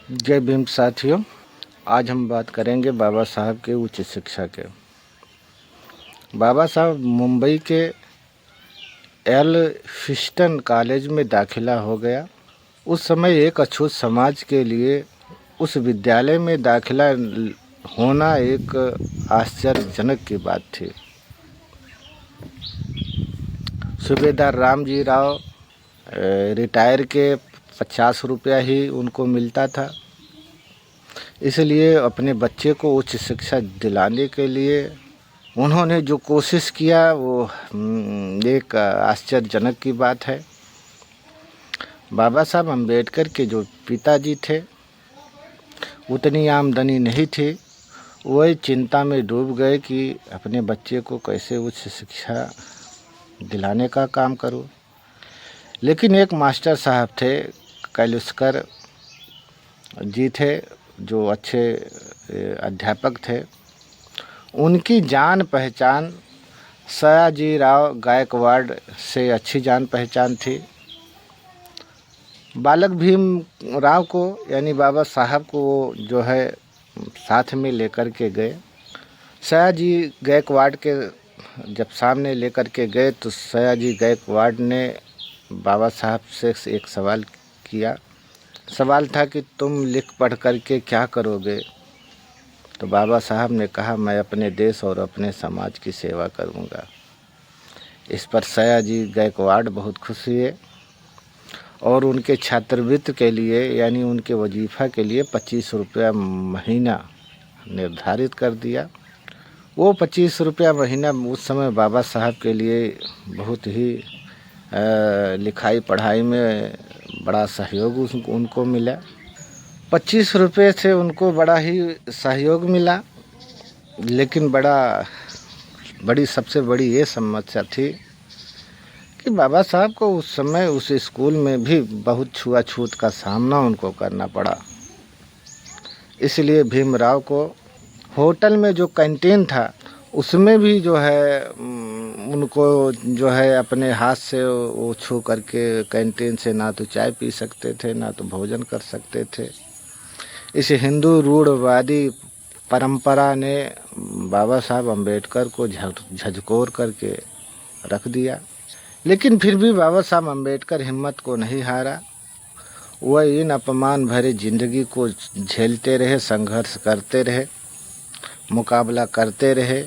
जय भीम साथियों, आज हम बात करेंगे बाबा साहब के उच्च शिक्षा के। बाबा साहब मुंबई के एल्फिंस्टन कॉलेज में दाखिला हो गया। उस समय एक अछूत समाज के लिए उस विद्यालय में दाखिला होना एक आश्चर्यजनक की बात थी। सूबेदार रामजी राव रिटायर के 50 रुपया ही उनको मिलता था, इसलिए अपने बच्चे को उच्च शिक्षा दिलाने के लिए उन्होंने जो कोशिश किया वो एक आश्चर्यजनक की बात है। बाबा साहब अम्बेडकर के जो पिताजी थे, उतनी आमदनी नहीं थी। वही चिंता में डूब गए कि अपने बच्चे को कैसे उच्च शिक्षा दिलाने का काम करूं। लेकिन एक मास्टर साहब थे, कैलुस्कर जी थे, जो अच्छे अध्यापक थे। उनकी जान पहचान सयाजी राव गायकवाड़ से अच्छी जान पहचान थी। बालक भीम राव को यानी बाबा साहब को जो है साथ में लेकर के गए। सयाजी गायकवाड़ के जब सामने लेकर के गए तो सयाजी गायकवाड़ ने बाबा साहब से एक सवाल किया। सवाल था कि तुम लिख पढ़ करके क्या करोगे? तो बाबा साहब ने कहा, मैं अपने देश और अपने समाज की सेवा करूंगा। इस पर सयाजी गायकवाड़ बहुत खुश हुए और उनके छात्रवृत्ति के लिए यानी उनके वजीफ़ा के लिए 25 रुपया महीना निर्धारित कर दिया। वो 25 रुपया महीना उस समय बाबा साहब के लिए बहुत ही लिखाई पढ़ाई में बड़ा सहयोग उनको मिला। 25 रुपये से उनको बड़ा ही सहयोग मिला। लेकिन बड़ी सबसे बड़ी ये समस्या थी कि बाबा साहब को उस समय उस स्कूल में भी बहुत छुआछूत का सामना उनको करना पड़ा। इसलिए भीमराव को होटल में जो कैंटीन था उसमें भी जो है उनको जो है अपने हाथ से वो छू करके कैंटीन से ना तो चाय पी सकते थे ना तो भोजन कर सकते थे। इस हिंदू रूढ़वादी परंपरा ने बाबा साहब अम्बेडकर को झकझोर करके रख दिया। लेकिन फिर भी बाबा साहब अम्बेडकर हिम्मत को नहीं हारा। वह इन अपमान भरे जिंदगी को झेलते रहे, संघर्ष करते रहे, मुकाबला करते रहे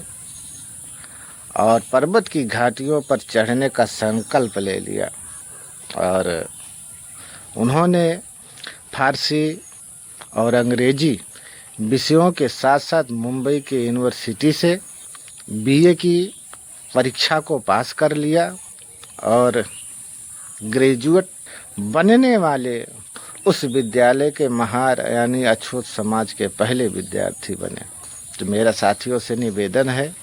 और पर्वत की घाटियों पर चढ़ने का संकल्प ले लिया। और उन्होंने फारसी और अंग्रेजी विषयों के साथ साथ मुंबई के यूनिवर्सिटी से बीए की परीक्षा को पास कर लिया और ग्रेजुएट बनने वाले उस विद्यालय के महार यानी अछूत समाज के पहले विद्यार्थी बने। तो मेरा साथियों से निवेदन है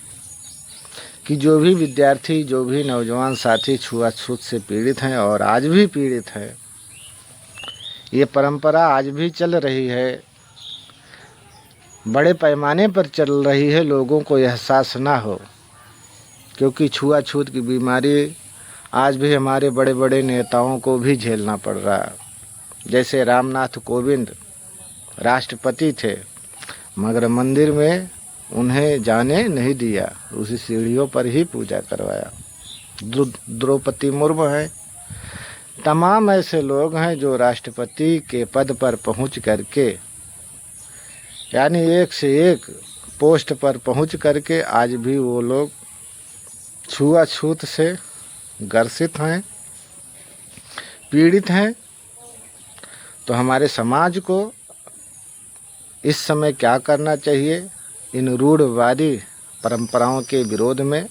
कि जो भी विद्यार्थी, जो भी नौजवान साथी छुआछूत से पीड़ित हैं और आज भी पीड़ित हैं, ये परंपरा आज भी चल रही है, बड़े पैमाने पर चल रही है, लोगों को एहसास ना हो, क्योंकि छुआछूत की बीमारी आज भी हमारे बड़े बड़े नेताओं को भी झेलना पड़ रहा है। जैसे रामनाथ कोविंद राष्ट्रपति थे मगर मंदिर में उन्हें जाने नहीं दिया, उसी सीढ़ियों पर ही पूजा करवाया। द्रौपदी मुर्मू हैं, तमाम ऐसे लोग हैं जो राष्ट्रपति के पद पर पहुंच करके यानी एक से एक पोस्ट पर पहुंच करके आज भी वो लोग छुआछूत से ग्रसित हैं, पीड़ित हैं। तो हमारे समाज को इस समय क्या करना चाहिए? इन रूढ़वादी परंपराओं के विरोध में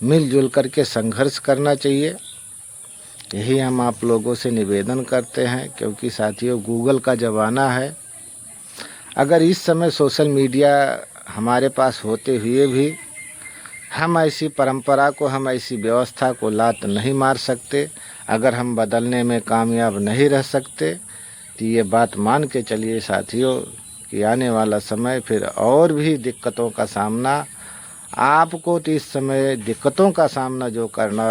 मिलजुल करके संघर्ष करना चाहिए। यही हम आप लोगों से निवेदन करते हैं, क्योंकि साथियों गूगल का ज़माना है। अगर इस समय सोशल मीडिया हमारे पास होते हुए भी हम ऐसी परंपरा को, हम ऐसी व्यवस्था को लात नहीं मार सकते, अगर हम बदलने में कामयाब नहीं रह सकते, तो ये बात मान के चलिए साथियों कि आने वाला समय फिर और भी दिक्कतों का सामना आपको, तो इस समय दिक्कतों का सामना जो करना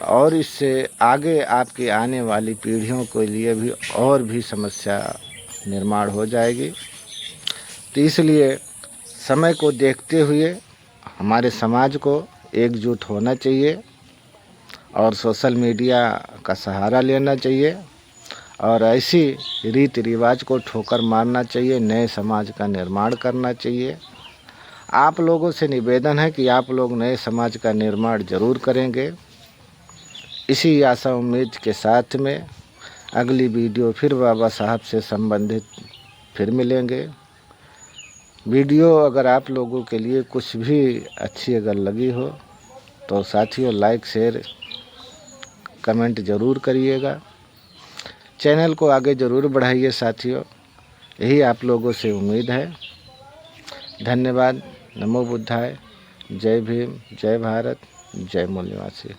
और इससे आगे आपकी आने वाली पीढ़ियों के लिए भी और भी समस्या निर्माण हो जाएगी। तो इसलिए समय को देखते हुए हमारे समाज को एकजुट होना चाहिए और सोशल मीडिया का सहारा लेना चाहिए और ऐसी रीति रिवाज को ठोकर मारना चाहिए, नए समाज का निर्माण करना चाहिए। आप लोगों से निवेदन है कि आप लोग नए समाज का निर्माण ज़रूर करेंगे। इसी आशा उम्मीद के साथ में अगली वीडियो फिर बाबा साहब से संबंधित फिर मिलेंगे। वीडियो अगर आप लोगों के लिए कुछ भी अच्छी अगर लगी हो तो साथियों लाइक शेयर कमेंट ज़रूर करिएगा। चैनल को आगे ज़रूर बढ़ाइए साथियों, यही आप लोगों से उम्मीद है। धन्यवाद। नमो बुद्धाय। जय भीम, जय भारत, जय मूल निवासी।